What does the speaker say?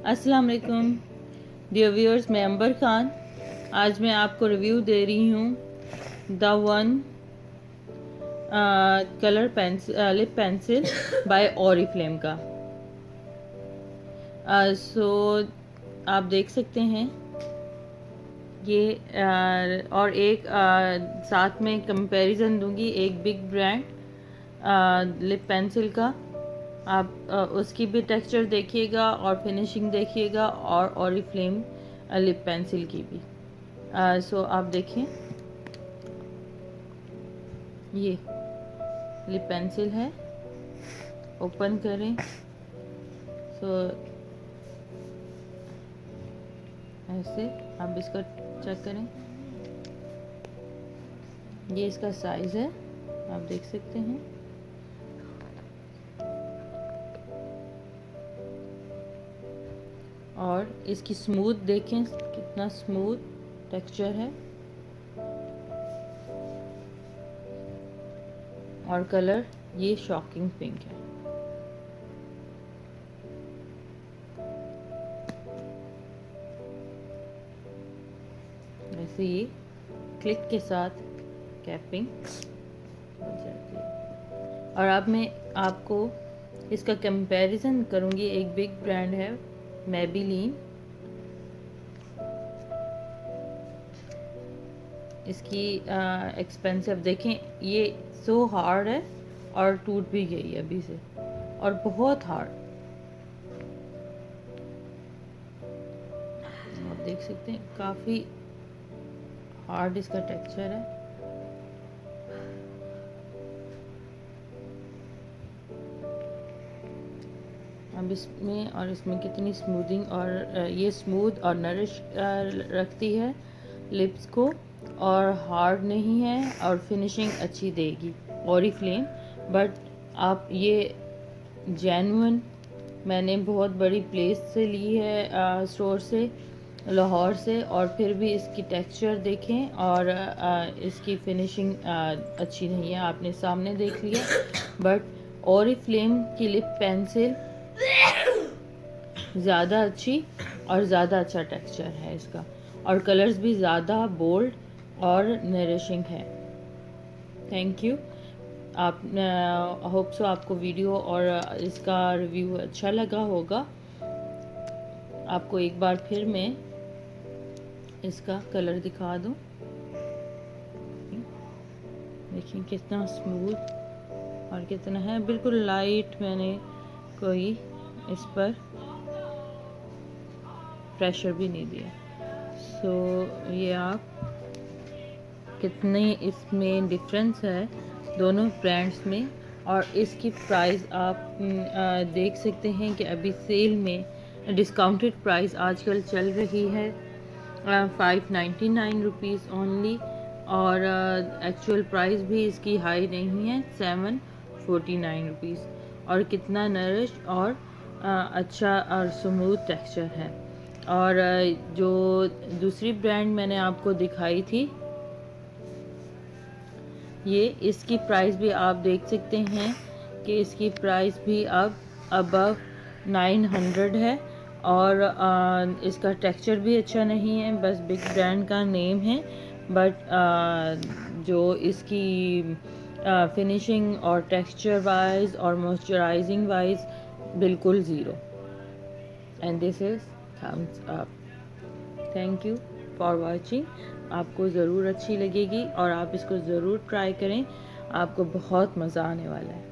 अस्सलाम वालेकुम dear viewers, मैं अंबर खान। आज मैं आपको रिव्यू दे रही हूँ the one colour pencil lip pencil by Oriflame का। सो आप देख सकते हैं ये और एक साथ में कंपैरिजन दूंगी एक बिग ब्रांड लिप पेंसिल का। आप उसकी भी टेक्सचर देखिएगा और फिनिशिंग देखिएगा और ओरिफ्लेम लिप पेंसिल की भी। सो आप देखें, ये लिप पेंसिल है, ओपन करें। सो ऐसे आप इसका चेक करें, ये इसका साइज़ है, आप देख सकते हैं। और इसकी स्मूथ देखें, कितना स्मूथ टेक्सचर है। और कलर ये शॉकिंग पिंक है। वैसे ये क्लिक के साथ कैपिंग हो जाती है। और अब मैं आपको इसका कंपैरिजन करूँगी, एक बिग ब्रांड है मेबेलिन। इसकी एक्सपेंसिव देखें, ये सो हार्ड है और टूट भी गई है अभी से, और बहुत हार्ड। आप देख सकते हैं काफ़ी हार्ड इसका टेक्सचर है। अब इसमें कितनी स्मूथिंग और ये स्मूथ और नरिश रखती है लिप्स को, और हार्ड नहीं है, और फिनिशिंग अच्छी देगी ओरिफ्लेम। बट आप ये जेन्युइन, मैंने बहुत बड़ी प्लेस से ली है, स्टोर से, लाहौर से, और फिर भी इसकी टेक्सचर देखें और इसकी फिनिशिंग अच्छी नहीं है, आपने सामने देख लिया। बट ओरिफ्लेम की लिप पेंसिल ज़्यादा अच्छी और ज़्यादा अच्छा टेक्सचर है इसका, और कलर्स भी ज़्यादा बोल्ड और नरिशिंग है। Thank you. आप होप सो आपको वीडियो और इसका रिव्यू अच्छा लगा होगा। आपको एक बार फिर मैं इसका कलर दिखा दूं। देखिए कितना स्मूथ और कितना है, बिल्कुल लाइट। मैंने कोई इस पर प्रेशर भी नहीं दिया। सो ये आप कितने इसमें डिफरेंस है दोनों ब्रांड्स में। और इसकी प्राइस आप देख सकते हैं कि अभी सेल में डिस्काउंटेड प्राइस आजकल चल रही है 599 रुपीज़ ओनली, और एक्चुअल प्राइस भी इसकी हाई नहीं है, 749 रुपीज़। और कितना नरिश और अच्छा और स्मूथ टेक्सचर है। और जो दूसरी ब्रांड मैंने आपको दिखाई थी, ये इसकी प्राइस भी आप देख सकते हैं कि इसकी प्राइस भी अब अबव 900 है। और इसका टेक्सचर भी अच्छा नहीं है, बस बिग ब्रांड का नेम है। बट जो इसकी फिनिशिंग और टेक्सचर वाइज और मॉइस्चराइजिंग वाइज बिल्कुल zero. And this is thumbs up. Thank you for watching. आपको ज़रूर अच्छी लगेगी और आप इसको ज़रूर ट्राई करें, आपको बहुत मज़ा आने वाला है।